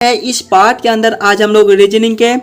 इस पार्ट के अंदर आज हम लोग रीजनिंग के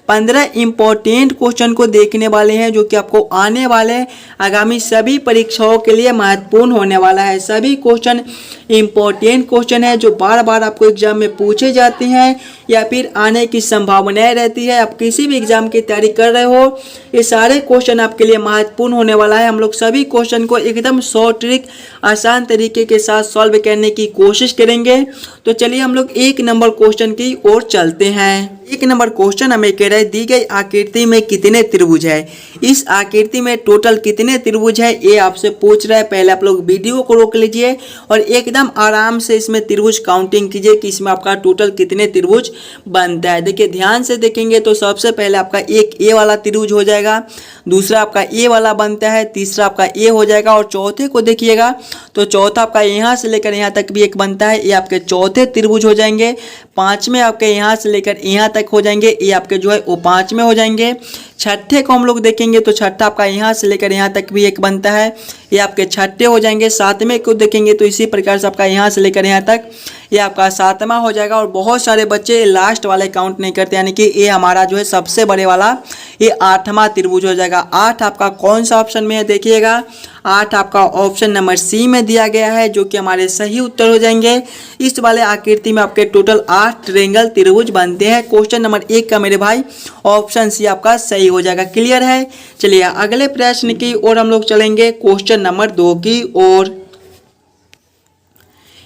15 इंपॉर्टेंट क्वेश्चन को देखने वाले हैं, जो कि आपको आने वाले आगामी सभी परीक्षाओं के लिए महत्वपूर्ण होने वाला है। सभी क्वेश्चन इंपॉर्टेंट क्वेश्चन है जो बार बार आपको एग्जाम में पूछे जाते हैं या फिर आने की संभावनाएं रहती है। आप किसी भी एग्जाम की तैयारी कर रहे हो, ये सारे क्वेश्चन आपके लिए महत्वपूर्ण होने वाला है। हम लोग सभी क्वेश्चन को एकदम शॉर्ट ट्रिक आसान तरीके के साथ सॉल्व करने की कोशिश करेंगे। तो चलिए हम लोग एक नंबर क्वेश्चन की ओर चलते हैं। एक नंबर क्वेश्चन हमें कह रहा है दी गई आकृति में कितने त्रिभुज है। इस आकृति में टोटल कितने त्रिभुज है ये आपसे पूछ रहा है। पहले आप लोग वीडियो को रोक लीजिए और एकदम आराम से इसमें त्रिभुज काउंटिंग कीजिए कि इसमें आपका टोटल कितने त्रिभुज बनता है। देखिए ध्यान से देखेंगे तो सबसे पहले आपका एक ए वाला त्रिभुज हो जाएगा, दूसरा आपका ए वाला बनता है, तीसरा आपका ए हो जाएगा और चौथे को देखिएगा तो चौथा आपका यहाँ से लेकर यहाँ तक भी एक बनता है, ये आपके चौथे त्रिभुज हो जाएंगे। पांचवें आपके यहाँ से लेकर यहाँ तक हो जाएंगे, ये आपके जो है वो पांचवें हो जाएंगे। छठे को हम लोग देखेंगे तो छठा आपका यहाँ से लेकर यहाँ तक भी एक बनता है, ये आपके छठे हो जाएंगे। सातवें को देखेंगे तो इसी प्रकार से आपका यहाँ से लेकर यहाँ तक ये आपका सातवां हो जाएगा। और बहुत सारे बच्चे लास्ट वाले काउंट नहीं करते, यानी कि ये हमारा जो है सबसे बड़े वाला ये आठवां त्रिभुज हो जाएगा। आठ आपका कौन सा ऑप्शन में है देखिएगा, आठ आपका ऑप्शन नंबर सी में दिया गया है, जो कि हमारे सही उत्तर हो जाएंगे। इस वाले आकृति में आपके टोटल 8 ट्रायंगल त्रिभुज बनते हैं। क्वेश्चन नंबर 1 का मेरे भाई ऑप्शन सी आपका सही हो जाएगा। क्लियर है। चलिए अगले प्रश्न की ओर हम लोग चलेंगे, क्वेश्चन नंबर 2 की ओर।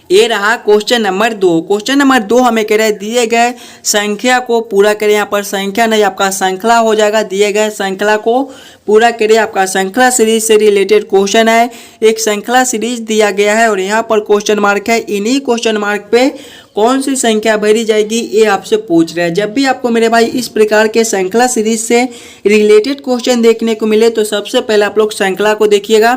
ये रहा क्वेश्चन नंबर 2। क्वेश्चन नंबर 2 हमें कह रहे हैं दिए गए संख्या को पूरा करें। यहाँ पर संख्या नहीं आपका श्रृंखला हो जाएगा। दिए गए श्रृंखला को पूरा करें, आपका श्रृंखला सीरीज से रिलेटेड क्वेश्चन है। एक श्रृंखला सीरीज दिया गया है और यहाँ पर क्वेश्चन मार्क है। इन्हीं क्वेश्चन मार्क पे कौन सी संख्या भरी जाएगी ये आपसे पूछ रहे हैं। जब भी आपको मेरे भाई इस प्रकार के श्रृंखला सीरीज से रिलेटेड क्वेश्चन देखने को मिले तो सबसे पहले आप लोग श्रृंखला को देखिएगा।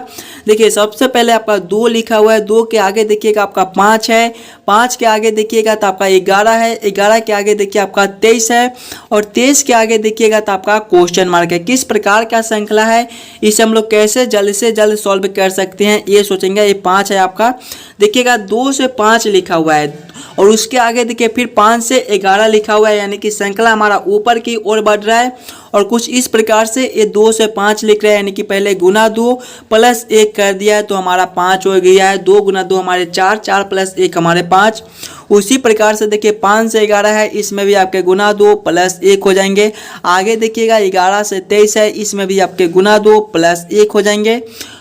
देखिए सबसे पहले आपका 2 लिखा हुआ है, 2 के आगे देखिएगा आपका 5 है, 5 के आगे देखिएगा तो आपका 11 है, 11 के आगे देखिए आपका 23 है और 23 के आगे देखिएगा तो आपका क्वेश्चन मार्क है। किस प्रकार का श्रृंखला है, इसे हम लोग कैसे जल्द से जल्द सॉल्व कर सकते हैं ये सोचेंगे। ये 5 है आपका, देखिएगा 2 से 5 लिखा हुआ है और उसके आगे देखिए फिर 5 से 11 लिखा हुआ है, यानी कि श्रृंखला हमारा ऊपर की ओर बढ़ रहा है। और कुछ इस प्रकार से ये 2 से 5 लिख रहे हैं, यानी कि पहले गुना 2 प्लस 1 कर दिया है तो हमारा 5 हो गया है। 2 गुना 2 हमारे 4, 4 प्लस 1 हमारे 5। उसी प्रकार से देखिए 5 से 11 है, इसमें भी आपके गुना 2 प्लस 1 हो जाएंगे। आगे देखिएगा 11 से 23 है, इसमें भी आपके गुना 2 प्लस 1 हो जाएंगे।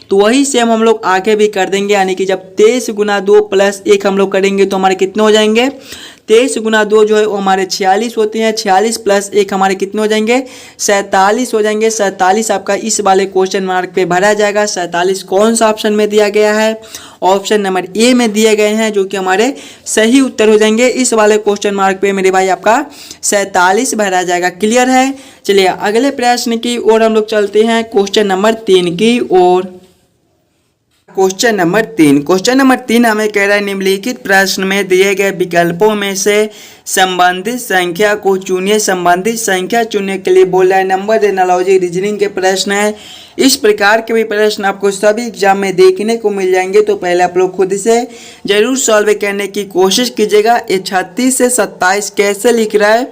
तो वही सेम हम लोग आगे भी कर देंगे, यानी कि जब 23 गुना 2 प्लस 1 हम लोग करेंगे तो हमारे कितने हो जाएंगे, 23 गुना 2 जो है वो हमारे 46 होते हैं। 46 प्लस 1 हमारे कितने हो जाएंगे, 47 हो जाएंगे। 47 आपका इस वाले क्वेश्चन मार्क पे भरा जाएगा। 47 कौन सा ऑप्शन में दिया गया है, ऑप्शन नंबर ए में दिए गए हैं, जो कि हमारे सही उत्तर हो जाएंगे। इस वाले क्वेश्चन मार्क पे मेरे भाई आपका 47 भरा जाएगा। क्लियर है। चलिए अगले प्रश्न की ओर हम लोग चलते हैं, क्वेश्चन नंबर 3 की ओर। Question number 3। क्वेश्चन नंबर 3 हमें कह रहा है निम्नलिखित प्रश्न में दिए गए विकल्पों में से संबंधित संख्या को चुनिए। संबंधित संख्या चुनने के लिए बोल रहा है। नंबर एनालॉजी रीजनिंग के प्रश्न है। इस प्रकार के भी प्रश्न आपको सभी एग्जाम में देखने को मिल जाएंगे, तो पहले आप लोग खुद से जरूर सॉल्व करने की कोशिश कीजिएगा। ये 36 से 27 कैसे लिख रहा है,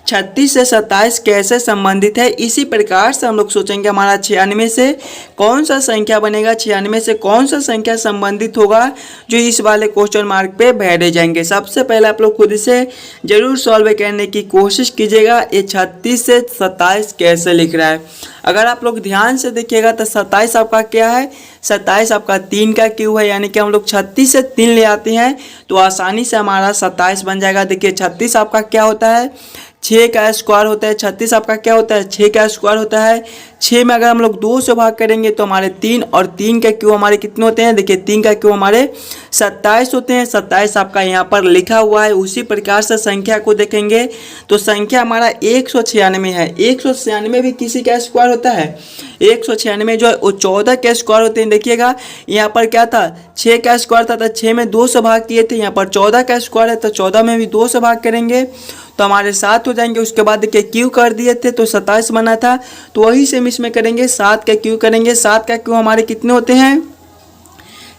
36 से 27 कैसे संबंधित है। इसी प्रकार से हम लोग सोचेंगे हमारा 96 से कौन सा संख्या बनेगा, 96 से कौन सा संख्या संबंधित होगा जो इस वाले क्वेश्चन मार्क पे भरे जाएंगे। सबसे पहले आप लोग खुद से जरूर सॉल्व करने की कोशिश कीजिएगा। ये 36 से 27 कैसे लिख रहा है। अगर आप लोग ध्यान से देखिएगा तो 27 आपका क्या है, 27 आपका 3 का क्यूब है, यानी कि हम लोग 36 से 3 ले आते हैं तो आसानी से हमारा 27 बन जाएगा। देखिए 36 आपका क्या होता है, 6 का स्क्वायर होता है। 36 आपका क्या होता है, 6 का स्क्वायर होता है। 6 में अगर हम लोग 2 से भाग करेंगे तो हमारे 3 और 3 का क्यूब हमारे कितने होते हैं, देखिए 3 का क्यूब हमारे 27 होते हैं। 27 आपका यहाँ पर लिखा हुआ है। उसी प्रकार से संख्या को देखेंगे तो संख्या हमारा 196 है। 196 भी किसी का स्क्वायर होता है। 196 जो है वो 14 के स्क्वायर होते हैं। देखिएगा यहाँ पर क्या था, 6 का स्क्वायर था तो 6 में 2 से भाग किए थे। यहाँ पर 14 का स्क्वायर है तो 14 में भी 2 से भाग करेंगे तो हमारे 7 हो जाएंगे। उसके बाद देखिए क्यू कर दिए थे तो 27 बना था, तो वही सेम इसमें करेंगे। 7 का क्यू करेंगे, 7 का क्यू हमारे कितने होते हैं,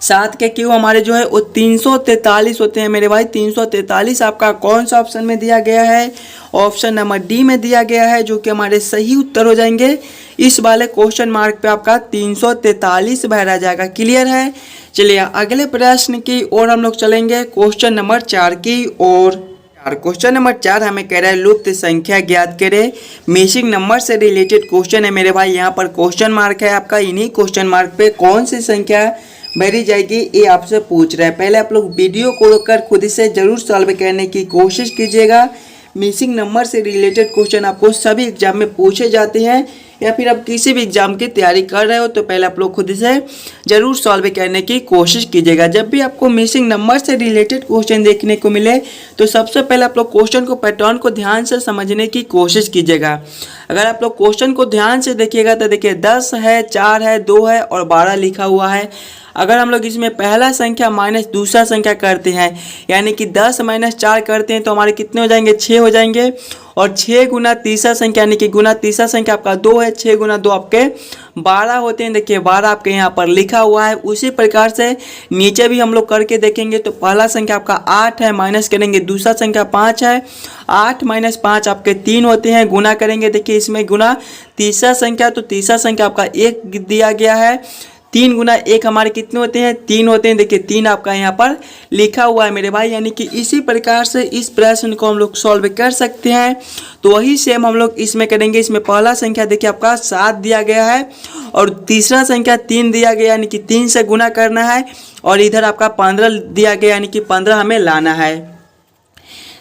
7 के क्यूब हमारे जो है वो 343 होते हैं मेरे भाई। 343 आपका कौन सा ऑप्शन में दिया गया है? ऑप्शन नंबर डी में दिया गया है, जो कि हमारे सही उत्तर हो जाएंगे। इस वाले क्वेश्चन मार्क पे आपका 343 भरा जाएगा। क्लियर है? चलिए अगले प्रश्न की ओर हम लोग चलेंगे, क्वेश्चन नंबर 4 की ओर। क्वेश्चन नंबर 4 हमें कह रहा है लुप्त संख्या ज्ञात करें। मिसिंग नंबर से रिलेटेड क्वेश्चन है मेरे भाई। यहाँ पर क्वेश्चन मार्क है आपका, इन्हीं क्वेश्चन मार्क पे कौन सी संख्या भरी जाएगी ये आपसे पूछ रहा है। पहले आप लोग वीडियो को रोककर खुद से जरूर सॉल्व करने की कोशिश कीजिएगा। मिसिंग नंबर से रिलेटेड क्वेश्चन आपको सभी एग्जाम में पूछे जाते हैं, या फिर आप किसी भी एग्जाम की तैयारी कर रहे हो तो पहले आप लोग खुद से जरूर सॉल्व करने की कोशिश कीजिएगा। जब भी आपको मिसिंग नंबर से रिलेटेड क्वेश्चन देखने को मिले तो सबसे पहले आप लोग क्वेश्चन को पैटर्न को ध्यान से समझने की कोशिश कीजिएगा। अगर आप लोग क्वेश्चन को ध्यान से देखिएगा तो देखिए 10 है, 4 है, 2 है और 12 लिखा हुआ है। अगर हम लोग इसमें पहला संख्या माइनस दूसरा संख्या करते हैं, यानी कि 10 माइनस 4 करते हैं तो हमारे कितने हो जाएंगे? 6 हो जाएंगे। और 6 गुना तीसरा संख्या, यानी कि गुना तीसरा संख्या आपका 2 है। 6 गुना 2 आपके 12 होते हैं। देखिए 12 आपके यहाँ पर लिखा हुआ है। उसी प्रकार से नीचे भी हम लोग करके देखेंगे तो पहला संख्या आपका 8 है, माइनस करेंगे दूसरा संख्या 5 है। 8 माइनस 5 आपके 3 होते हैं। गुना करेंगे, देखिए इसमें गुना तीसरा संख्या, तो तीसरा संख्या आपका 1 दिया गया है। 3 गुना 1 हमारे कितने होते हैं? 3 होते हैं। देखिए 3 आपका यहाँ पर लिखा हुआ है मेरे भाई। यानी कि इसी प्रकार से इस प्रश्न को हम लोग सॉल्व कर सकते हैं। तो वही सेम हम लोग इसमें करेंगे। इसमें पहला संख्या देखिए आपका 7 दिया गया है और तीसरा संख्या 3 दिया गया, यानी कि 3 से गुना करना है। और इधर आपका 15 दिया गया, यानी कि 15 हमें लाना है।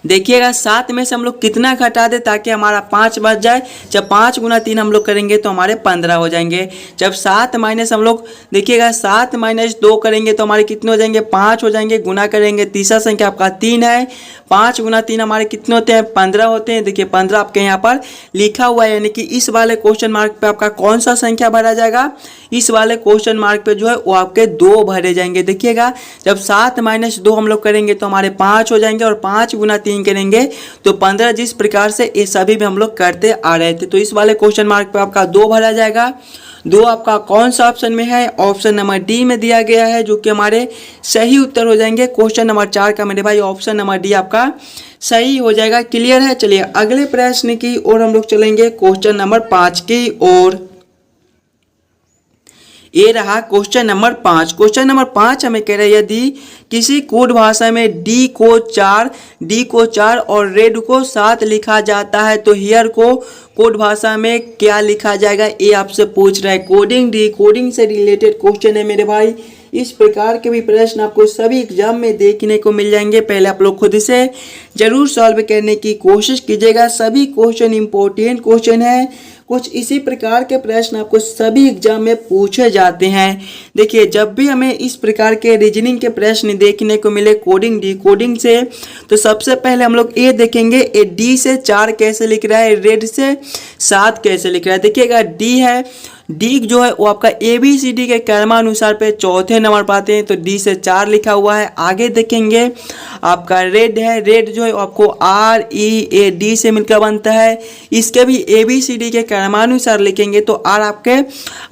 देखिएगा 7 में से हम लोग कितना घटा दे ताकि हमारा 5 बच जाए। जब 5 गुना 3 हम लोग करेंगे तो हमारे 15 हो जाएंगे। जब 7 माइनस हम लोग देखिएगा 7 माइनस 2 करेंगे तो हमारे कितने हो जाएंगे? 5 हो जाएंगे। गुना करेंगे, तीसरा संख्या आपका 3 है। 5 गुना 3 हमारे कितने होते हैं? 15 होते हैं। देखिए 15 आपके यहाँ पर लिखा हुआ है। यानी कि इस वाले क्वेश्चन मार्क पे आपका कौन सा संख्या भरा जाएगा? इस वाले क्वेश्चन मार्क पे जो है वो आपके 2 भरे जाएंगे। देखिएगा जब 7 माइनस 2 हम लोग करेंगे तो हमारे 5 हो जाएंगे और 5 गुना 3 करेंगे तो 15। जिस प्रकार से ये सभी भी हम लोग करते आ रहे थे, तो इस वाले क्वेश्चन मार्क पे आपका 2 भरा जाएगा। 2 आपका कौन सा ऑप्शन में है? ऑप्शन नंबर डी में दिया गया है, जो कि हमारे सही उत्तर हो जाएंगे। क्वेश्चन नंबर 4 का मेरे भाई ऑप्शन नंबर डी आपका सही हो जाएगा। क्लियर है? चलिए अगले प्रश्न की ओर हम लोग चलेंगे, क्वेश्चन नंबर 5 की ओर। ये रहा क्वेश्चन नंबर 5। क्वेश्चन नंबर 5 हमें कह रहे हैं यदि किसी कोड भाषा में डी को 4 और रेड को 7 लिखा जाता है तो हियर को कोड भाषा में क्या लिखा जाएगा? ये आपसे पूछ रहा है। कोडिंग डी कोडिंग से रिलेटेड क्वेश्चन है मेरे भाई। इस प्रकार के भी प्रश्न आपको सभी एग्जाम में देखने को मिल जाएंगे। पहले आप लोग खुद से जरूर सॉल्व करने की कोशिश कीजिएगा। सभी क्वेश्चन इंपॉर्टेंट क्वेश्चन है। कुछ इसी प्रकार के प्रश्न आपको सभी एग्जाम में पूछे जाते हैं। देखिए जब भी हमें इस प्रकार के रीजनिंग के प्रश्न देखने को मिले कोडिंग डी कोडिंग से, तो सबसे पहले हम लोग ये देखेंगे ये डी से 4 कैसे लिख रहा है, रेड से 7 कैसे लिख रहा है। देखिएगा डी है, डी जो है वो आपका ABCD के क्रमानुसार पे चौथे नंबर पर आते हैं, तो डी से 4 लिखा हुआ है। आगे देखेंगे आपका रेड है, रेड जो है आपको READ से मिलकर बनता है। इसके भी ABCD के क्रमानुसार लिखेंगे तो R आपके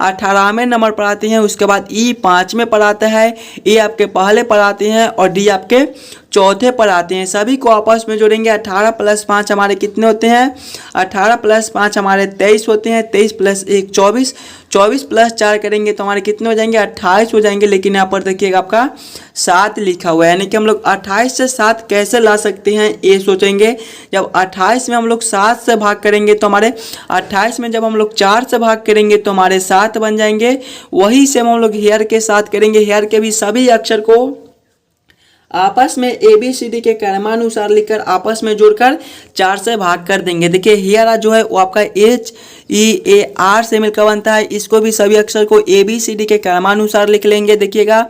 18वें नंबर पर आते हैं, उसके बाद E 5वें पर आता है, A आपके पहले पर आते हैं और D आपके चौथे पर आते हैं। सभी को आपस में जोड़ेंगे। 18 + 5 हमारे कितने होते हैं? 18 + 5 हमारे 23 होते हैं। 23 + 1 24, 24 + 4 करेंगे तो हमारे कितने हो जाएंगे? 28 हो जाएंगे। लेकिन यहाँ पर देखिएगा आपका 7 लिखा हुआ है, यानी कि हम लोग 28 से 7 कैसे ला सकते हैं ये सोचेंगे। जब 28 में हम लोग 7 से भाग करेंगे तो हमारे 28 में जब हम लोग 4 से भाग करेंगे तो हमारे 7 बन जाएंगे। वही से हम लोग हेयर के साथ करेंगे। हेयर के भी सभी अक्षर को आपस में ABCD के क्रमानुसार लिखकर आपस में जोड़कर 4 से भाग कर देंगे। देखिए हियर जो है वो आपका HEAR से मिलकर बनता है। इसको भी सभी अक्षर को ABCD के क्रमानुसार लिख लेंगे। देखिएगा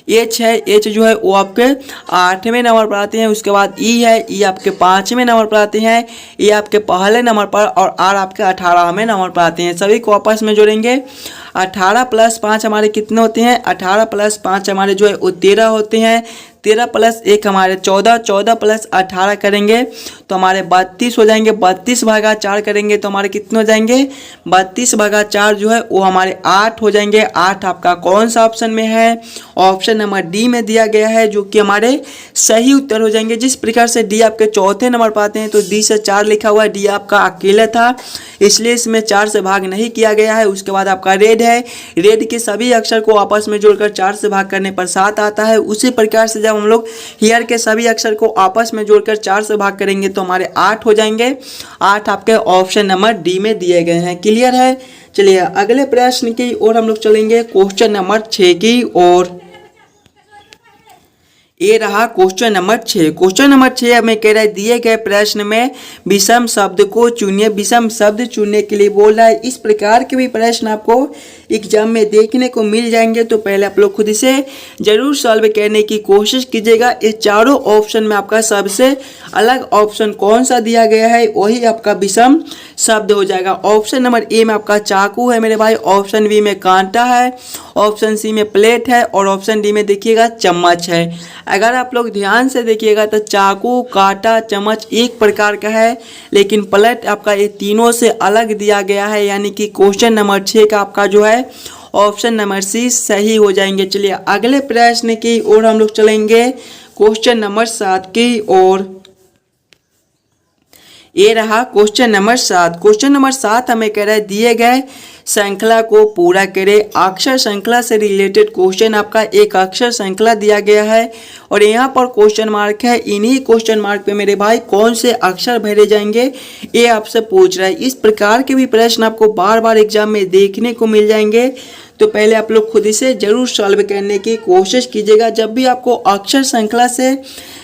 H है, H जो है वो आपके 8वें नंबर पर आते हैं। उसके बाद E है, E आपके 5वें नंबर पर आते हैं, E आपके पहले नंबर पर, और R आपके 18वें नंबर पर आते हैं। सभी को आपस में जोड़ेंगे। 18 + 5 हमारे कितने होते हैं? 18 + 5 हमारे जो है वो 13 होते हैं। 13 प्लस 1 हमारे 14, 14 प्लस 18 करेंगे तो हमारे 32 हो जाएंगे। 32 भागा 4 करेंगे तो हमारे कितने हो जाएंगे, 32 भागा 4 जो है वो हमारे 8 हो जाएंगे। 8 आपका कौन सा ऑप्शन में है, ऑप्शन नंबर डी में दिया गया है, जो कि हमारे सही उत्तर हो जाएंगे। जिस प्रकार से डी आपके चौथे नंबर पर आते हैं तो डी से 4 लिखा हुआ है, डी आपका अकेला था इसलिए इसमें 4 से भाग नहीं किया गया है। उसके बाद आपका रेड है, रेड के सभी अक्षर को आपस में जोड़कर 4 से भाग करने पर 7 आता है। उसी प्रकार से जब हम लोग हियर के सभी अक्षर को आपस में जोड़कर 4 से भाग करेंगे तो हमारे 8 हो जाएंगे। 8 आपके ऑप्शन नंबर डी में दिए गए हैं। क्लियर है। चलिए अगले प्रश्न की ओर हम लोग चलेंगे, क्वेश्चन नंबर 6 की ओर। ये रहा क्वेश्चन नंबर 6। क्वेश्चन नंबर 6 हमें कह रहा है दिए गए प्रश्न में विषम शब्द को चुनिए। विषम शब्द चुनने के लिए बोल रहा है। इस प्रकार के भी प्रश्न आपको एग्जाम में देखने को मिल जाएंगे, तो पहले आप लोग खुद से जरूर सॉल्व करने की कोशिश कीजिएगा। ये चारों ऑप्शन में आपका सबसे अलग ऑप्शन कौन सा दिया गया है, वही आपका विषम शब्द हो जाएगा। ऑप्शन नंबर ए में आपका चाकू है मेरे भाई, ऑप्शन बी में कांटा है, ऑप्शन सी में प्लेट है और ऑप्शन डी में देखिएगा चम्मच है। अगर आप लोग ध्यान से देखिएगा तो चाकू, कांटा, चम्मच एक प्रकार का है, लेकिन प्लेट आपका ये तीनों से अलग दिया गया है, यानी कि क्वेश्चन नंबर 6 का आपका जो है ऑप्शन नंबर सी सही हो जाएंगे। चलिए अगले प्रश्न की ओर हम लोग चलेंगे, क्वेश्चन नंबर 7 की ओर। ये रहा क्वेश्चन नंबर 7। क्वेश्चन नंबर 7 हमें कह रहा है दिए गए श्रृंखला को पूरा करें। अक्षर श्रृंखला से रिलेटेड क्वेश्चन आपका एक अक्षर श्रृंखला दिया गया है और यहाँ पर क्वेश्चन मार्क है। इन्हीं क्वेश्चन मार्क पे मेरे भाई कौन से अक्षर भरे जाएंगे ये आपसे पूछ रहा है। इस प्रकार के भी प्रश्न आपको बार बार एग्जाम में देखने को मिल जाएंगे, तो पहले आप लोग खुद से जरूर सॉल्व करने की कोशिश कीजिएगा। जब भी आपको अक्षर श्रृंखला से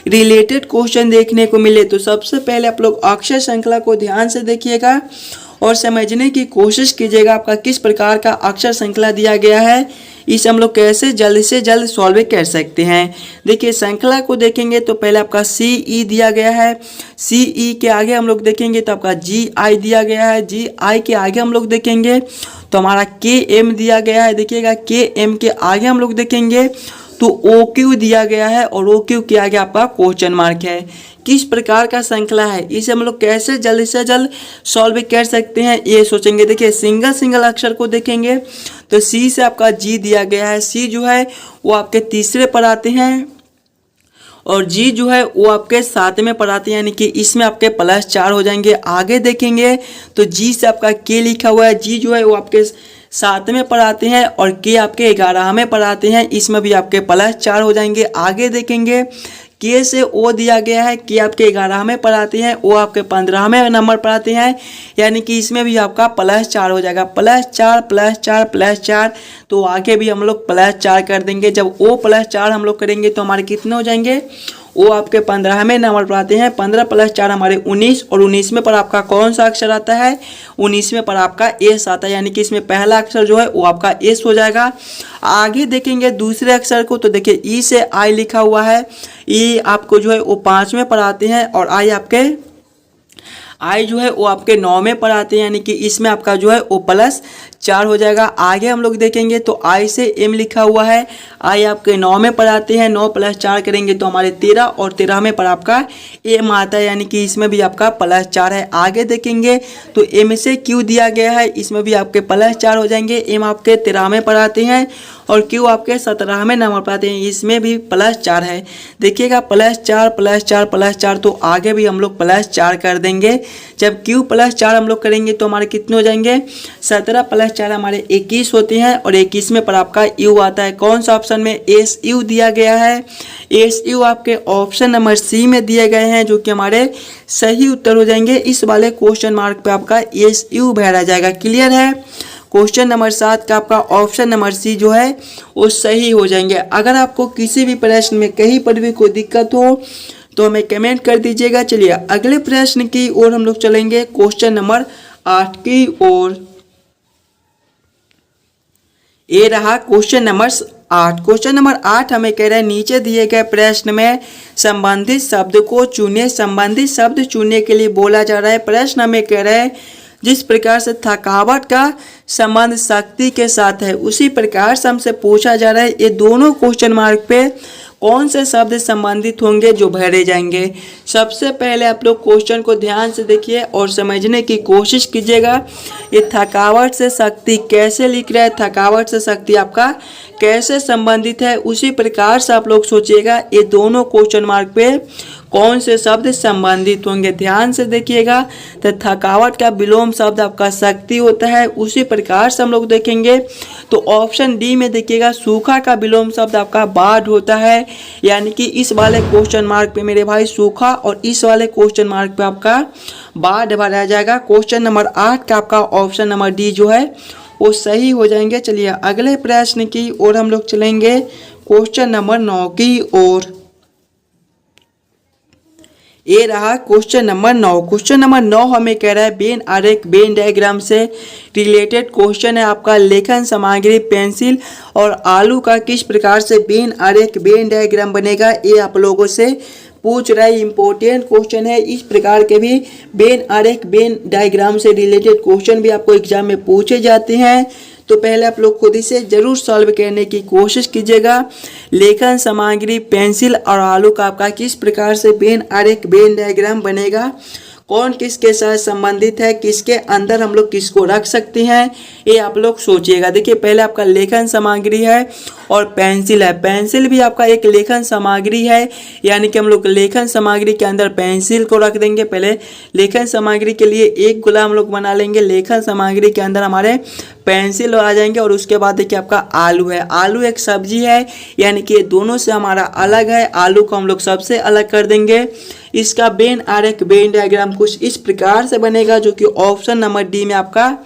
रिलेटेड क्वेश्चन देखने को मिले तो सबसे पहले आप लोग अक्षर श्रृंखला को ध्यान से देखिएगा और समझने की कोशिश कीजिएगा आपका किस प्रकार का अक्षर श्रृंखला दिया गया है, इसे हम लोग कैसे जल्द से जल्द सॉल्व कर सकते हैं। देखिए श्रृंखला को देखेंगे तो पहले आपका सी ई दिया गया है, सी ई के आगे हम लोग देखेंगे तो आपका जी आई दिया गया है, जी आई के आगे हम लोग देखेंगे तो हमारा के एम दिया गया है। देखिएगा के एम के आगे हम लोग देखेंगे तो ओ क्यू दिया गया है और ओ क्यू के आगे आपका क्वेश्चन मार्क है। किस प्रकार का श्रृंखला है, इसे हम लोग कैसे जल्द से जल्द सॉल्व कर सकते हैं ये सोचेंगे। देखिए सिंगल सिंगल अक्षर को देखेंगे तो सी से आपका जी दिया गया है, सी जो है वो आपके तीसरे पर आते हैं और जी जो है वो आपके 7वें पर आते हैं, यानी कि इसमें आपके +4 हो जाएंगे। आगे देखेंगे तो जी से आपका के लिखा हुआ है, जी जो है वो आपके 7वें पर आते हैं और के आपके 11वें पर आते हैं, इसमें भी आपके +4 हो जाएंगे। आगे देखेंगे के से ओ दिया गया है, के आपके 11वें पर आते हैं, ओ आपके 15वें नंबर पर आते हैं, यानी कि इसमें भी आपका +4 हो जाएगा। +4 +4 +4, तो आगे भी हम लोग +4 कर देंगे। जब ओ +4 हम लोग करेंगे तो हमारे कितने हो जाएंगे, वो आपके 15वें नंबर पर आते हैं। 15 + 4 हमारे 19 और 19वें पर आपका कौन सा अक्षर आता है, 19वें पर आपका एस आता है, यानी कि इसमें पहला अक्षर जो है वो आपका एस हो जाएगा। आगे देखेंगे दूसरे अक्षर को तो देखिए ई से आई लिखा हुआ है, ई आपको जो है वो 5वें पर आते हैं और आई जो है वो आपके 9वें पर आते हैं, यानी कि इसमें आपका जो है वो +4 हो जाएगा। आगे हम लोग देखेंगे तो आई से एम लिखा हुआ है, आई आपके 9वें पर आते हैं, 9 + 4 करेंगे तो हमारे 13 और 13वें पर आपका एम आता है, यानी कि इसमें भी आपका +4 है। आगे देखेंगे तो एम से क्यू दिया गया है, इसमें भी आपके +4 हो जाएंगे। एम आपके 13वें पर आते हैं और क्यू आपके 17वें नंबर पर आते हैं, इसमें भी +4 है। देखिएगा +4 +4 +4, तो आगे भी हम लोग +4 कर देंगे। जब क्यू +4 हम लोग करेंगे तो हमारे कितने हो जाएंगे, 17 + 4 हमारे 21 होते हैं और 21वें पर आपका यू आता है। कौन सा ऑप्शन में, एस यू दिया गया है। एस यू आपके ऑप्शन नंबर सी में दिए गए हैं, जो कि हमारे सही उत्तर हो जाएंगे। इस वाले क्वेश्चन मार्क पे आपका एस यू भरा जाएगा। क्लियर है। क्वेश्चन नंबर 7 का आपका ऑप्शन नंबर सी जो है वो सही हो जाएंगे। अगर आपको किसी भी प्रश्न में कहीं पर भी कोई दिक्कत हो तो हमें कमेंट कर दीजिएगा। चलिए अगले प्रश्न की ओर हम लोग चलेंगे, क्वेश्चन नंबर 8 की ओर। ये रहा क्वेश्चन नंबर 8। क्वेश्चन नंबर 8 हमें कह रहा है नीचे दिए गए प्रश्न में संबंधित शब्द को चुनिए। संबंधित शब्द चुनने के लिए बोला जा रहा है। प्रश्न हमें कह रहा है जिस प्रकार से थकावट का संबंध शक्ति के साथ है, उसी प्रकार से हमसे पूछा जा रहा है। ये दोनों क्वेश्चन मार्क पे कौन से शब्द संबंधित होंगे जो भरे जाएंगे। सबसे पहले आप लोग क्वेश्चन को ध्यान से देखिए और समझने की कोशिश कीजिएगा। ये थकावट से शक्ति कैसे लिख रहा है, थकावट से शक्ति आपका कैसे संबंधित है, उसी प्रकार से आप लोग सोचिएगा ये दोनों क्वेश्चन मार्क पे कौन से शब्द संबंधित होंगे। ध्यान से देखिएगा, तो थकावट का विलोम शब्द आपका शक्ति होता है, उसी प्रकार से हम लोग देखेंगे तो ऑप्शन डी में देखिएगा सूखा का विलोम शब्द आपका बाढ़ होता है। यानी कि इस वाले क्वेश्चन मार्क पे मेरे भाई सूखा और इस वाले क्वेश्चन मार्क पे आपका बाढ़ भरा जाएगा। क्वेश्चन नंबर 8 का आपका ऑप्शन नंबर डी जो है वो सही हो जाएंगे। चलिए अगले प्रश्न की ओर हम लोग चलेंगे, क्वेश्चन नंबर 9 की ओर। ये रहा क्वेश्चन नंबर 9। क्वेश्चन नंबर 9 हमें कह रहा है वेन आरेख वेन डायग्राम से रिलेटेड क्वेश्चन है आपका। लेखन सामग्री पेंसिल और आलू का किस प्रकार से वेन आरेख वेन डायग्राम बनेगा, ये आप लोगों से पूछ रहा है। इंपॉर्टेंट क्वेश्चन है। इस प्रकार के भी वेन आरेख वेन डायग्राम से रिलेटेड क्वेश्चन भी आपको एग्जाम में पूछे जाते हैं, तो पहले आप लोग खुद इसे जरूर सॉल्व करने की कोशिश कीजिएगा। लेखन सामग्री पेंसिल और आलू का आपका किस प्रकार से वेन आरेख वेन डायग्राम बनेगा, कौन किसके साथ संबंधित है, किसके अंदर हम लोग किसको रख सकते हैं, ये आप लोग सोचिएगा। देखिए पहले आपका लेखन सामग्री है और पेंसिल है। पेंसिल भी आपका एक लेखन सामग्री है, यानी कि हम लोग लेखन सामग्री के अंदर पेंसिल को रख देंगे। पहले लेखन सामग्री के लिए एक गोला हम लोग बना लेंगे, लेखन सामग्री के अंदर हमारे पेंसिल आ जाएंगे। और उसके बाद देखिए आपका आलू है। आलू एक सब्जी है, यानी कि ये दोनों से हमारा अलग है। आलू को हम लोग सबसे अलग कर देंगे। इसका वेन आरेख वेन डायग्राम कुछ इस प्रकार से बनेगा, जो कि ऑप्शन नंबर डी में आपका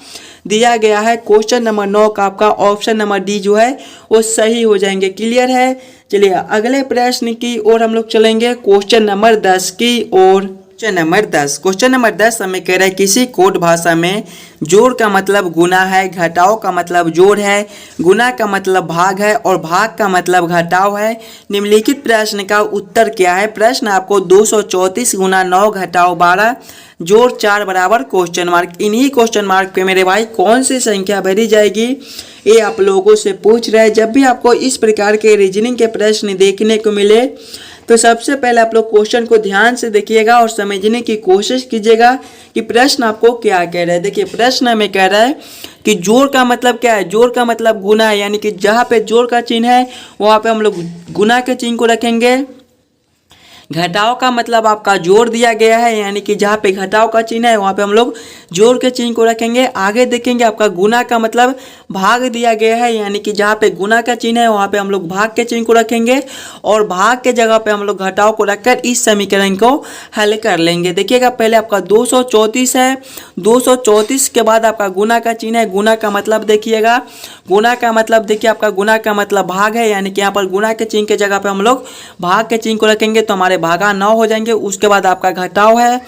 दिया गया है। क्वेश्चन नंबर 9 का आपका ऑप्शन नंबर डी जो है वो सही हो जाएंगे। क्लियर है। चलिए अगले प्रश्न की ओर हम लोग चलेंगे, क्वेश्चन नंबर 10 की ओर। क्वेश्चन नंबर 10 हमें कह रहा है किसी कोड भाषा में जोड़ का मतलब गुना है, घटाव का मतलब जोड़ है, गुना का मतलब भाग है और भाग का मतलब घटाव है। निम्नलिखित प्रश्न का उत्तर क्या है। प्रश्न आपको 234 गुना 9 घटाव 12 जोड़ 4 बराबर क्वेश्चन मार्क। इन्हीं क्वेश्चन मार्क पे मेरे भाई कौन सी संख्या भरी जाएगी, ये आप लोगों से पूछ रहे हैं। जब भी आपको इस प्रकार के रीजनिंग के प्रश्न देखने को मिले तो सबसे पहले आप लोग क्वेश्चन को ध्यान से देखिएगा और समझने की कोशिश कीजिएगा कि प्रश्न आपको क्या कह रहा है। देखिए प्रश्न में कह रहा है कि जोड़ का मतलब क्या है। जोड़ का मतलब गुना है, यानी कि जहाँ पे जोड़ का चिन्ह है वहाँ पे हम लोग गुना के चिन्ह को रखेंगे। घटाव का मतलब आपका जोड़ दिया गया है, यानी कि जहाँ पे घटाव का चिन्ह है वहाँ पे हम लोग जोड़ के चिन्ह को रखेंगे। आगे देखेंगे आपका गुना का मतलब भाग दिया गया है, यानी कि जहाँ पे गुना का चिन्ह है वहाँ पे हम लोग भाग के चिन्ह को रखेंगे और भाग के जगह पे हम लोग घटाव को रखकर इस समीकरण को हल कर लेंगे। देखिएगा पहले आपका 234 है, 234 के बाद आपका गुना का चिन्ह है। गुना का मतलब देखिएगा, गुना का मतलब देखिए आपका गुना का मतलब भाग है, यानी कि यहाँ पर गुना के चिन्ह के जगह पे हम लोग भाग के चिन्ह को रखेंगे तो हमारे भागा 9 हो जाएंगे। उसके बाद आपका घटाव है।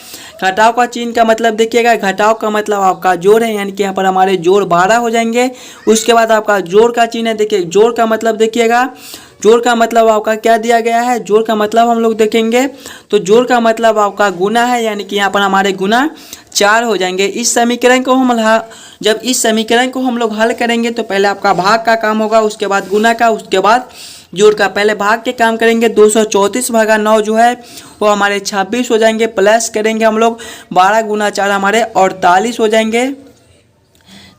घटाव का चिन्ह का मतलब देखिएगा, घटाव का मतलब आपका जोड़ है, यानी कि यहाँ पर हमारे जोड़ 12 हो जाएंगे। उसके बाद आपका जोड़ का चिन्ह है। देखिए जोड़ का मतलब देखिएगा, जोड़ का मतलब आपका क्या दिया गया है। जोड़ का मतलब हम लोग देखेंगे तो जोड़ का मतलब आपका गुना है, यानी कि यहाँ पर हमारे गुना 4 हो जाएंगे। इस समीकरण को हम जब इस समीकरण को हम लोग हल करेंगे तो पहले आपका भाग का काम होगा, उसके बाद गुना का, उसके बाद जोड़ का। पहले भाग के काम करेंगे। 234 भागा 9 जो है वो हमारे 26 हो जाएंगे। प्लस करेंगे हम लोग 12 गुना 4 हमारे 48 हो जाएंगे।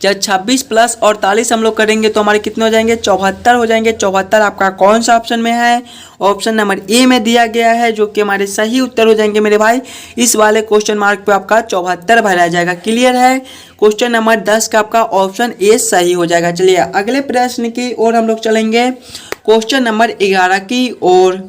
जब 26 प्लस 48 हम लोग करेंगे तो हमारे कितने हो जाएंगे, 74 हो जाएंगे। 74 आपका कौन सा ऑप्शन में है, ऑप्शन नंबर ए में दिया गया है, जो कि हमारे सही उत्तर हो जाएंगे मेरे भाई। इस वाले क्वेश्चन मार्क पे आपका 74 भरा जाएगा। क्लियर है। क्वेश्चन नंबर 10 का आपका ऑप्शन ए सही हो जाएगा। चलिए अगले प्रश्न की ओर हम लोग चलेंगे, क्वेश्चन नंबर 11 की ओर।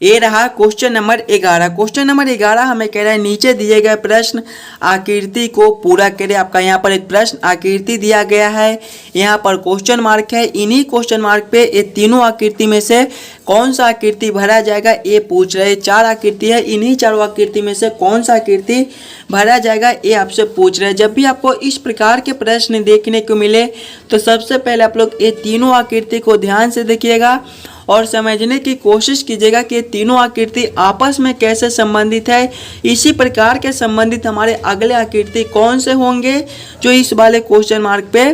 ये रहा क्वेश्चन नंबर 11। क्वेश्चन नंबर 11 हमें कह रहा है नीचे दिए गए प्रश्न आकृति को पूरा करें। आपका यहाँ पर एक प्रश्न आकृति दिया गया है, यहाँ पर क्वेश्चन मार्क है। इन्हीं क्वेश्चन मार्क पे ये तीनों आकृति में से कौन सा आकृति भरा जाएगा ये पूछ रहे। 4 आकृति है, इन्हीं चारों आकृति में से कौन सा आकृति भरा जाएगा ये आपसे पूछ रहे हैं। जब भी आपको इस प्रकार के प्रश्न देखने को मिले तो सबसे पहले आप लोग ये तीनों आकृति को ध्यान से देखिएगा और समझने की कोशिश कीजिएगा कि ये तीनों आकृति आपस में कैसे संबंधित है। इसी प्रकार के संबंधित हमारे अगले आकृति कौन से होंगे जो इस वाले क्वेश्चन मार्क पे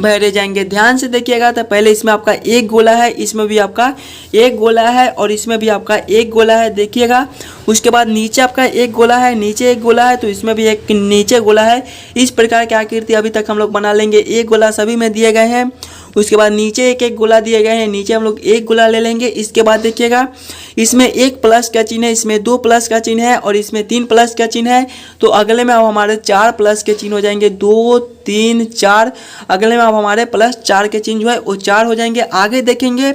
भरे जाएंगे। ध्यान से देखिएगा। तो पहले इसमें आपका एक गोला है, इसमें भी आपका एक गोला है और इसमें भी आपका एक गोला है, देखिएगा। उसके बाद नीचे आपका एक गोला है, नीचे एक गोला है, तो इसमें भी एक नीचे गोला है। इस प्रकार की आकृति अभी तक हम लोग बना लेंगे। एक गोला सभी में दिए गए हैं। उसके बाद नीचे एक एक गोला दिए गए हैं, नीचे हम लोग एक गोला ले लेंगे। इसके बाद देखिएगा इसमें एक प्लस का चिन्ह है, इसमें दो प्लस का चिन्ह है और इसमें तीन प्लस का चिन्ह है। तो अगले में अब हमारे चार प्लस के चिन्ह हो जाएंगे, 2 3 4। अगले में अब हमारे प्लस 4 के चिन्ह जो है वो 4 हो जाएंगे। आगे देखेंगे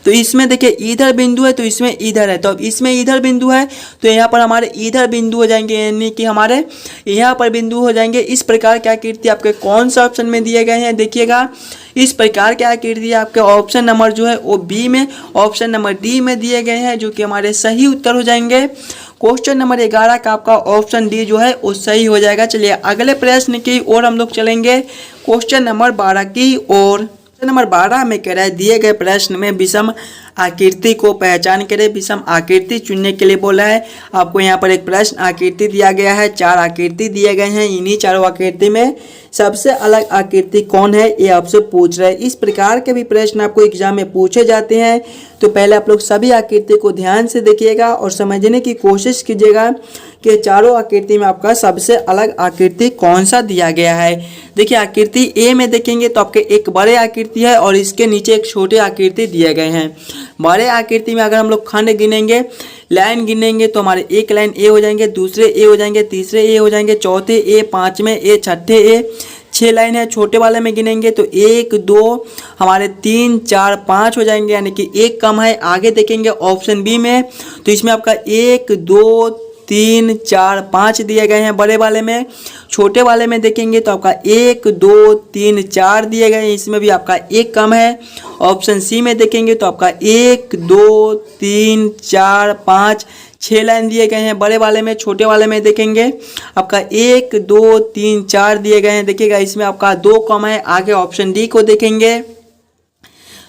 तो इसमें देखिए इधर बिंदु है तो इसमें इधर है, तो अब इसमें इधर बिंदु है तो यहाँ पर हमारे इधर बिंदु हो जाएंगे, यानी कि हमारे यहाँ पर बिंदु हो जाएंगे। इस प्रकार की आकृति आपके कौन सा ऑप्शन में दिए गए हैं, देखिएगा। इस प्रकार की आकृति आपके ऑप्शन नंबर जो है वो बी में, ऑप्शन नंबर डी में दिए गए हैं, जो कि हमारे सही उत्तर हो जाएंगे। क्वेश्चन नंबर 11 का आपका ऑप्शन डी जो है वो सही हो जाएगा। चलिए अगले प्रश्न की ओर हम लोग चलेंगे, क्वेश्चन नंबर 12 की ओर। नंबर 12 में कह रहा है दिए गए प्रश्न में विषम आकृति को पहचान करें। विषम आकृति चुनने के लिए बोला है। आपको यहाँ पर एक प्रश्न आकृति दिया गया है, 4 आकृति दिए गए हैं। इन्हीं चारों आकृति में सबसे अलग आकृति कौन है ये आपसे पूछ रहे हैं। इस प्रकार के भी प्रश्न आपको एग्जाम में पूछे जाते हैं। तो पहले आप लोग सभी आकृति को ध्यान से देखिएगा और समझने की कोशिश कीजिएगा कि चारों आकृति में आपका सबसे अलग आकृति कौन सा दिया गया है। देखिए आकृति ए में देखेंगे तो आपके एक बड़े आकृति है और इसके नीचे एक छोटे आकृति दिए गए हैं। बड़े आकृति में अगर हम लोग खंड गिनेंगे, लाइन गिनेंगे तो हमारे एक लाइन ए हो जाएंगे, दूसरे ए हो जाएंगे, तीसरे ए हो जाएंगे, चौथे ए, पांचवें ए, छठे ए। 6 लाइन है। छोटे वाले में गिनेंगे तो 1 2 हमारे 3 4 5 हो जाएंगे, यानी कि एक कम है। आगे देखेंगे ऑप्शन बी में तो इसमें आपका 1 2 3 4 5 दिए गए हैं बड़े वाले में। छोटे वाले में देखेंगे तो आपका 1 2 3 4 दिए गए हैं, इसमें भी आपका एक कम है। ऑप्शन सी में देखेंगे तो आपका 1 2 3 4 5 6 लाइन दिए गए हैं बड़े वाले में। छोटे वाले में देखेंगे आपका 1 2 3 4 दिए गए हैं, देखिएगा इसमें आपका 2 कम है। आगे ऑप्शन डी को देखेंगे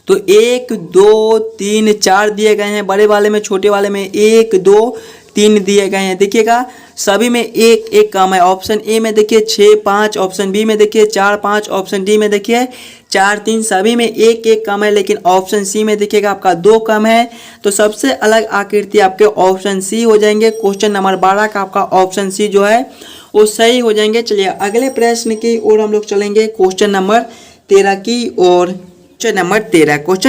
तो 1 2 3 4 दिए गए हैं बड़े वाले में, छोटे वाले में 1 2 3 दिए गए हैं, देखिएगा सभी में एक एक कम है। ऑप्शन ए में देखिए 6 5, ऑप्शन बी में देखिए 4 5, ऑप्शन डी में देखिए 4 3, सभी में एक एक कम है। लेकिन ऑप्शन सी में देखिएगा आपका 2 कम है। तो सबसे अलग आकृति आपके ऑप्शन सी हो जाएंगे। क्वेश्चन नंबर 12 का आपका ऑप्शन सी जो है वो सही हो जाएंगे। चलिए अगले प्रश्न की ओर हम लोग चलेंगे, क्वेश्चन नंबर 13 की ओर। क्वेश्चन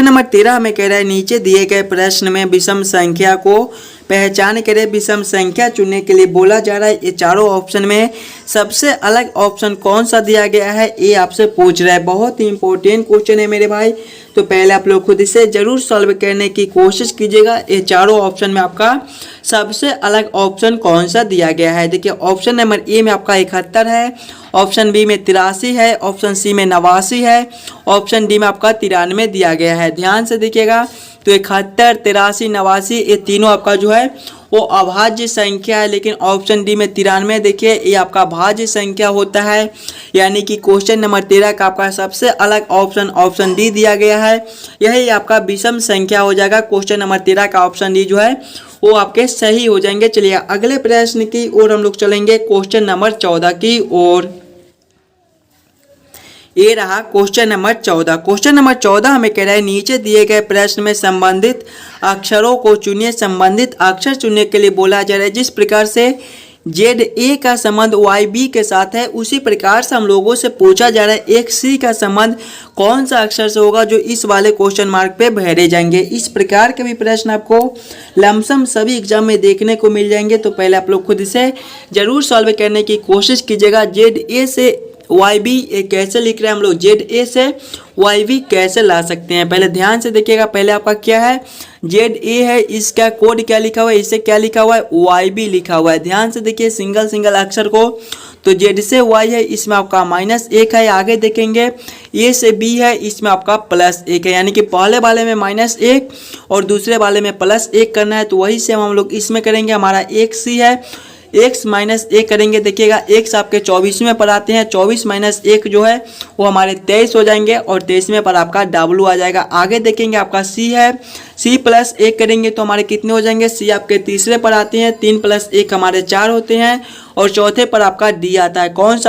नंबर 13 हमें कह रहा है नीचे दिए गए प्रश्न में विषम संख्या को पहचान करें। विषम संख्या चुनने के लिए बोला जा रहा है। ये चारों ऑप्शन में सबसे अलग ऑप्शन कौन सा दिया गया है ये आपसे पूछ रहा है। बहुत ही इंपॉर्टेंट क्वेश्चन है मेरे भाई, तो पहले आप लोग खुद इसे जरूर सॉल्व करने की कोशिश कीजिएगा। ये चारों ऑप्शन में आपका सबसे अलग ऑप्शन कौन सा दिया गया है। देखिए ऑप्शन नंबर ए में आपका 71 है, ऑप्शन बी में 83 है, ऑप्शन सी में 89 है, ऑप्शन डी में आपका 93 दिया गया है। ध्यान से देखिएगा तो 71 83 89 ये तीनों आपका जो है वो अभाज्य संख्या है। लेकिन ऑप्शन डी में 93 देखिए ये आपका भाज्य संख्या होता है। यानी कि क्वेश्चन नंबर 13 का आपका सबसे अलग ऑप्शन ऑप्शन डी दिया गया है। यही आपका विषम संख्या हो जाएगा। क्वेश्चन नंबर 13 का ऑप्शन डी जो है वो आपके सही हो जाएंगे। चलिए अगले प्रश्न की ओर हम लोग चलेंगे, क्वेश्चन नंबर 14 की ओर। ये रहा क्वेश्चन नंबर 14। क्वेश्चन नंबर 14 हमें कह रहा है नीचे दिए गए प्रश्न में संबंधित अक्षरों को चुनिए। संबंधित अक्षर चुनने के लिए बोला जा रहा है। जिस प्रकार से ZA का संबंध YB के साथ है उसी प्रकार से हम लोगों से पूछा जा रहा है XC का संबंध कौन सा अक्षर से होगा जो इस वाले क्वेश्चन मार्क पे भरे जाएंगे। इस प्रकार के भी प्रश्न आपको लमसम सभी एग्जाम में देखने को मिल जाएंगे। तो पहले आप लोग खुद इसे जरूर सॉल्व करने की कोशिश कीजिएगा। ZA से YB ये कैसे लिख रहे हैं हम लोग, ZA से YB कैसे ला सकते हैं। पहले ध्यान से देखिएगा। पहले आपका क्या है ZA है, इसका कोड क्या लिखा हुआ है, इससे क्या लिखा हुआ है YB लिखा हुआ है। ध्यान से देखिए सिंगल सिंगल अक्षर को। तो Z से Y है, इसमें आपका -1 है। आगे देखेंगे A से B है, इसमें आपका +1 है। यानी कि पहले वाले में -1 और दूसरे वाले में +1 करना है। तो वही से हम लोग इसमें करेंगे। हमारा XC है, x माइनस 1 करेंगे, देखिएगा x आपके 24वें पर आते हैं, 24 माइनस 1 जो है वो हमारे 23 हो जाएंगे और 23वें पर आपका w आ जाएगा। आगे देखेंगे आपका c है, c प्लस 1 करेंगे तो हमारे कितने हो जाएंगे, c आपके तीसरे पर आते हैं, 3 प्लस 1 हमारे 4 होते हैं और चौथे पर आपका d आता है। कौन से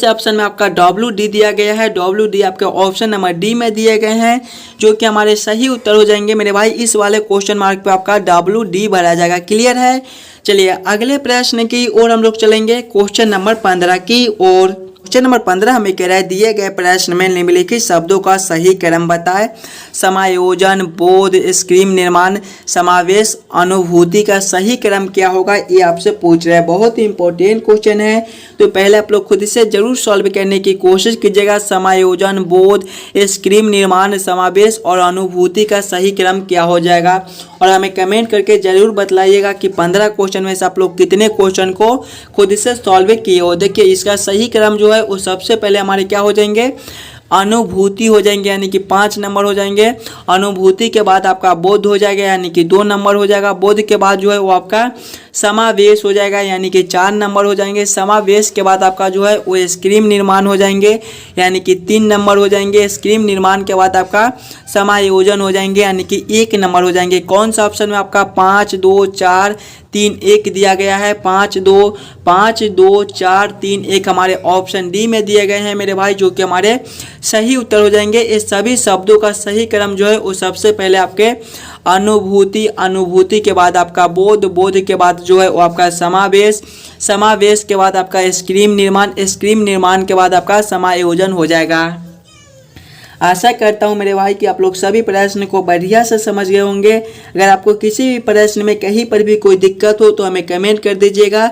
ऑप्शन में आपका डब्ल्यू डी दिया गया है, डब्ल्यू डी आपके ऑप्शन नंबर डी में दिए गए हैं, जो कि हमारे सही उत्तर हो जाएंगे मेरे भाई। इस वाले क्वेश्चन मार्क पे आपका डब्ल्यू डी भरा जाएगा। क्लियर है। चलिए अगले प्रश्न की ओर हम लोग चलेंगे, क्वेश्चन नंबर 15 की ओर। क्वेश्चन नंबर 15 हमें कह रहा है दिए गए प्रश्न में निम्नलिखित शब्दों का सही क्रम बताएं। समायोजन, बोध, स्क्रीम निर्माण, समावेश, अनुभूति का सही क्रम क्या होगा, ये आपसे पूछ रहा है। बहुत ही इंपॉर्टेंट क्वेश्चन है, तो पहले आप लोग खुद से जरूर सॉल्व करने की कोशिश कीजिएगा। समायोजन, बोध, स्क्रीम निर्माण, समावेश और अनुभूति का सही क्रम क्या हो जाएगा, और हमें कमेंट करके जरूर बतलाइएगा कि 15 क्वेश्चन में से आप लोग कितने क्वेश्चन को खुद से सॉल्व किए हो। देखिए इसका सही क्रम जो है वो सबसे पहले हमारे क्या हो जाएंगे, अनुभूति हो जाएंगे, यानी कि 5 नंबर हो जाएंगे। अनुभूति के बाद आपका बोध हो जाएगा, यानी कि 2 नंबर हो जाएगा। बोध के बाद जो है वो आपका समावेश हो जाएगा, यानी कि 4 नंबर हो जाएंगे। समावेश के बाद आपका जो है वो स्क्रीम निर्माण हो जाएंगे, यानी कि 3 नंबर हो जाएंगे। स्क्रीम निर्माण के बाद आपका समायोजन हो जाएंगे, यानी कि 1 नंबर हो जाएंगे। कौन सा ऑप्शन में आपका 5 2 4 3 1 दिया गया है, 5 2 4 3 1 हमारे ऑप्शन डी में दिए गए हैं मेरे भाई, जो कि हमारे सही उत्तर हो जाएंगे। इस सभी शब्दों का सही क्रम जो है वो सबसे पहले आपके अनुभूति, अनुभूति के बाद आपका बोध, बोध के बाद जो है वो आपका समावेश, समावेश के बाद आपका स्क्रीम निर्माण, स्क्रीम निर्माण के बाद आपका समायोजन हो जाएगा। आशा करता हूँ मेरे भाई कि आप लोग सभी प्रश्न को बढ़िया से समझ गए होंगे। अगर आपको किसी भी प्रश्न में कहीं पर भी कोई दिक्कत हो तो हमें कमेंट कर दीजिएगा।